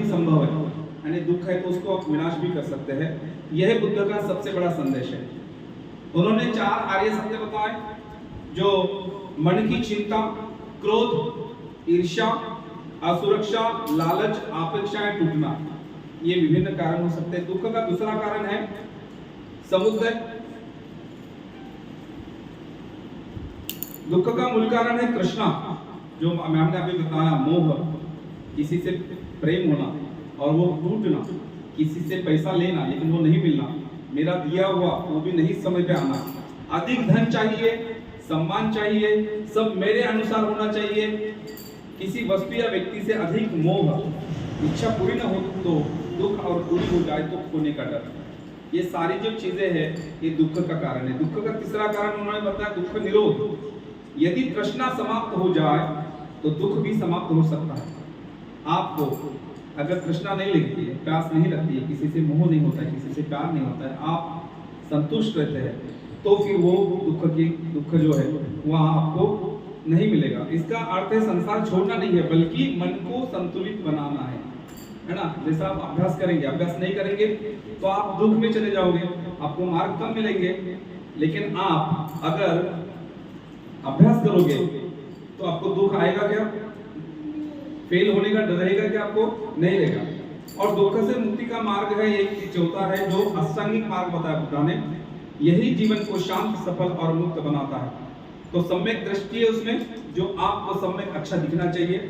ही संभव है, यानी दुख है तो उसको आप विनाश भी कर सकते हैं। यह बुद्ध का सबसे बड़ा संदेश है। उन्होंने 4 आर्य सत्य बताए, जो मन की चिंता, क्रोध, ईर्ष्या, असुरक्षा, लालच, अपेक्षाएं टूटना, ये विभिन्न कारण हो सकते हैं। दुख का दूसरा कारण है समुद्र। दुख का मूल कारण है तृष्णा, जो हमने अभी बताया, मोह, किसी से प्रेम होना और वो टूटना, किसी से पैसा लेना लेकिन वो नहीं मिलना, मेरा दिया हुआ वो भी नहीं समय पे आना, अधिक धन चाहिए, सम्मान चाहिए, सब मेरे अनुसार होना चाहिए, किसी वस्तु या व्यक्ति से अधिक मोह, इच्छा पूरी न हो तो दुख और पूरी हो जाए तो खोने का डर, ये सारी जो चीजें हैं ये दुख का कारण है। दुख का तीसरा कारण उन्होंने बताया दुख निरोध। यदि तृष्णा समाप्त हो जाए तो दुख भी समाप्त हो सकता है। आपको अगर तृष्णा नहीं लगती है, प्यास नहीं लगती है, किसी से मोह नहीं होता है, किसी से प्यार नहीं होता है, आप संतुष्ट रहते हैं, तो फिर वो दुख जो है वहाँ आपको नहीं मिलेगा। इसका अर्थ है संसार छोड़ना नहीं है, बल्कि मन को संतुलित बनाना है ना। जैसा आप अभ्यास करेंगे, अभ्यास नहीं करेंगे तो आप दुख में चले जाओगे, आपको मार्ग कम मिलेंगे। लेकिन आप अगर अभ्यास करोगे तो आपको दुख आएगा क्या? फेल होने का डर रहेगा क्या? आपको नहीं रहेगा। और दुख से मुक्ति का मार्ग है ये चौथा है, जो अष्टांगिक मार्ग बताया बुद्ध ने। यही जीवन को शांत, सफल और मुक्त बनाता है। तो सम्यक दृष्टि है उसमें, जो आपको सम्यक अच्छा दिखना चाहिए,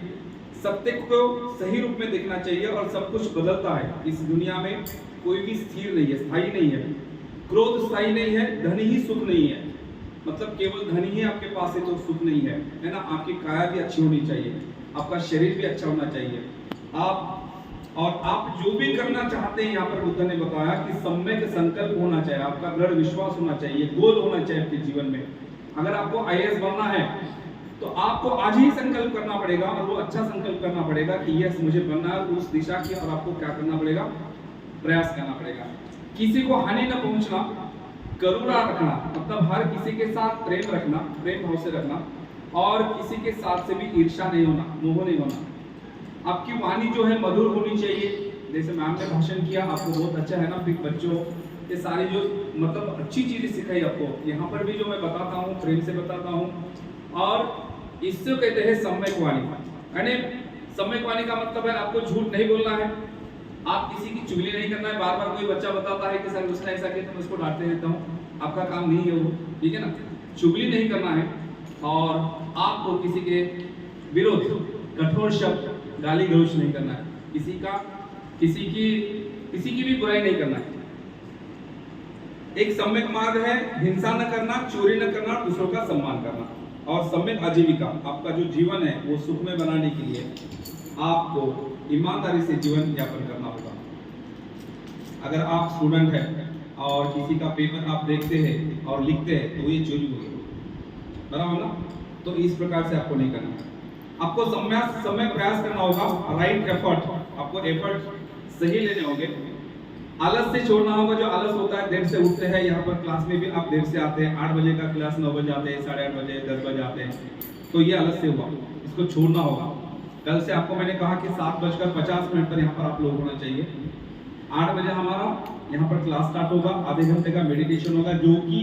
सत्य को सही रूप में देखना चाहिए, और सब कुछ बदलता है। इस दुनिया में कोई भी स्थिर नहीं है, स्थायी नहीं है। क्रोध स्थायी नहीं है, धन ही सुख नहीं है, मतलब केवल धन ही आपके पास है तो सुख नहीं है ना। आपकी काया भी अच्छी होनी चाहिए, आपका शरीर भी अच्छा होना चाहिए। आप जो भी करना चाहते हैं, यहाँ पर बुद्ध ने बताया कि सम्यक संकल्प होना चाहिए, आपका दृढ़ विश्वास होना चाहिए, गोल होना चाहिए आपके जीवन में। अगर आपको IAS बनना है तो आपको आज ही संकल्प करना पड़ेगा, और वो अच्छा संकल्प करना पड़ेगा कि यस मुझे बनना है उस दिशा की, और आपको क्या करना पड़ेगा? प्रयास करना पड़ेगा। किसी को हानि न पहुंचना, करुणा रखना, मतलब हर किसी के साथ प्रेम रखना, प्रेम भाव से रखना, और किसी के साथ से भी ईर्ष्या नहीं होना, मोह नहीं होना। आपकी वाणी जो है मधुर होनी चाहिए। जैसे मैम ने भाषण किया, आपको बहुत अच्छा है ना, फिर बच्चों ये सारी जो मतलब अच्छी चीजें सिखाई आपको, यहाँ पर भी जो मैं बताता हूँ प्रेम से बताता हूँ। और इससे कहते हैं सम्यक वाणी, यानी सम्यक वाणी का मतलब है आपको झूठ नहीं बोलना है, आप किसी की चुगली नहीं करना है। बार बार कोई बच्चा बताता है कि सर उसने ऐसा किया तो मैं उसको डांटते रहता हूँ, आपका काम नहीं है वो, ठीक है ना। चुगली नहीं करना है, और आपको किसी के विरोध कठोर शब्द, गाली गलौज नहीं करना है, किसी की भी बुराई नहीं करना है। एक सम्यक मार्ग है हिंसा न करना, चोरी न करना, दूसरों का सम्मान करना। और सम्यक आजीविका, आपका जो जीवन है वो सुखमय बनाने के लिए आपको ईमानदारी से जीवन यापन करना होगा। अगर आप स्टूडेंट हैं और किसी का पेपर आप देखते हैं और लिखते हैं तो ये चोरी होगी, बराबर ना। तो इस प्रकार से आपको नहीं करना है, आपको समय प्रयास करना होगा, राइट एफर्ट, आपको एफर्ट सही लेने होंगे। आलस से छोड़ना होगा, जो आलस होता है, देर से उठते हैं, यहाँ पर क्लास में भी आप देर से आते हैं, 8 बजे का क्लास 9 बजे आते हैं, 8:30 बजे 10 बजे आते हैं, तो ये आलस से हुआ, इसको छोड़ना होगा। कल से आपको मैंने कहा कि 7:50 पर यहाँ पर आप लोग होना चाहिए। 8 बजे हमारा यहाँ पर क्लास स्टार्ट होगा, आधे घंटे का मेडिटेशन होगा, जो कि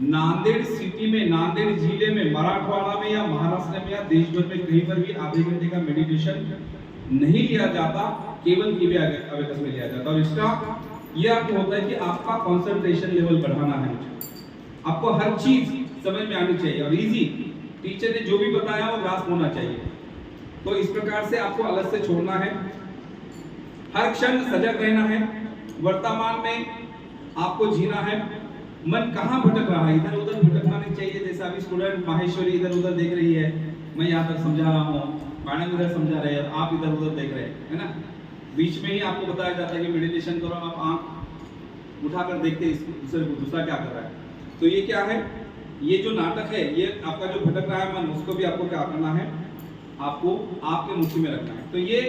नांदेड़ सिटी में, नांदेड़ जिले में, मराठवाड़ा में या महाराष्ट्र में या देश भर में कहीं पर भी आधे घंटे का मेडिटेशन नहीं लिया जाता, केवल कीवे अवेकस में लिया जाता। और इसका यह अर्थ होता है कि आपका कंसंट्रेशन लेवल बढ़ाना है, आपको हर चीज समझ में आनी चाहिए, और इजी, टीचर ने जो भी बताया वो ग्रास्प होना चाहिए। तो इस प्रकार से आपको अलग से छोड़ना है, हर क्षण सजग रहना है, वर्तमान में आपको जीना है। मन कहाँ भटक रहा है, इधर उधर भटकना नहीं चाहिए। जैसे अभी स्टूडेंट माहेश्वरी इधर उधर देख रही है, मैं यहाँ तक समझा रहा हूँ, मैडम इधर समझा रहे हैं, आप इधर उधर देख रहे हैं, है ना। बीच में ही आपको बताया जाता है कि मेडिटेशन करो, आप आंख उठाकर देखते हैं दूसरा क्या कर रहा है। तो ये क्या है, ये जो नाटक है, ये आपका जो भटक रहा है मन, उसको भी आपको क्या करना है, आपको आपके मुट्ठी में रखना है। तो ये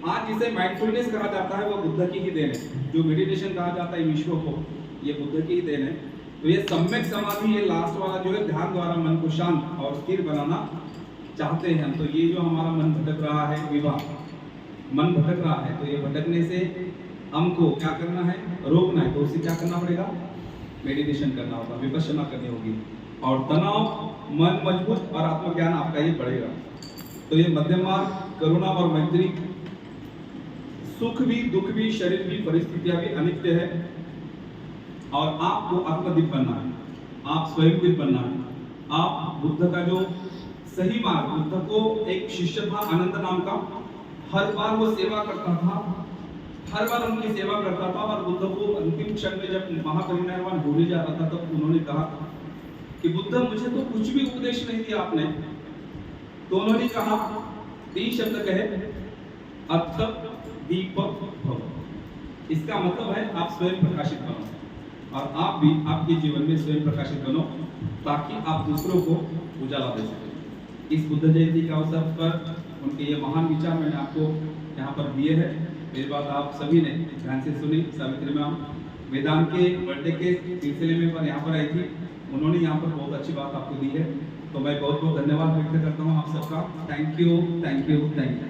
आज जिसे माइंडफुलनेस कहा जाता है वो बुद्ध की ही देन है, जो मेडिटेशन कहा जाता है विश्व को, ये बुद्ध की ही देन है। तो ये सम्यक समाधि, ये लास्ट वाला जो है, ध्यान द्वारा मन को शांत और स्थिर बनाना चाहते हैं। तो ये जो हमारा मन भटक रहा है, विवाह, मन भटक रहा है, तो ये भटकने से हमको क्या करना है, रोकना है। तो उसे क्या करना पड़ेगा, मेडिटेशन करना होगा, विपश्यना करनी होगी। और तनाव, मन मजबूत और आत्मज्ञान आपका ये बढ़ेगा। तो ये मध्यम मार्ग, करुणा और मैत्री, सुख भी दुख भी शरीर भी परिस्थितियां भी अनित्य है। और आपको आत्मदीप बनना है, आप स्वयं दीप बनना है। आप बुद्ध का जो सही मार्ग, बुद्ध को एक शिष्य था आनंद नाम का, हर बार वो सेवा करता था, हर बार उनकी सेवा करता था। और बुद्ध को अंतिम क्षण में जब महापरिनिर्वाण होने जा रहा था, तब उन्होंने कहा कि बुद्ध मुझे तो कुछ भी उपदेश नहीं दिया आपने। तो उन्होंने कहा, 3 शब्द कहे, अर्थ दीपक भव। इसका मतलब है आप स्वयं प्रकाशित बनो, और आप भी आपके जीवन में स्वयं प्रकाशित बनो, ताकि आप दूसरों को उजाला दे सकें। इस बुद्ध जयंती के अवसर पर उनके ये महान विचार मैंने आपको यहाँ पर दिए हैं। मेरी बात आप सभी ने ध्यान से सुनी। सावित्री मैम वेदांत के बर्थडे के सिलसिले में पर यहाँ पर आई थी, उन्होंने यहाँ पर बहुत अच्छी बात आपको दी है। तो मैं बहुत बहुत धन्यवाद व्यक्त करता हूँ आप सबका। Thank you, thank you, thank you.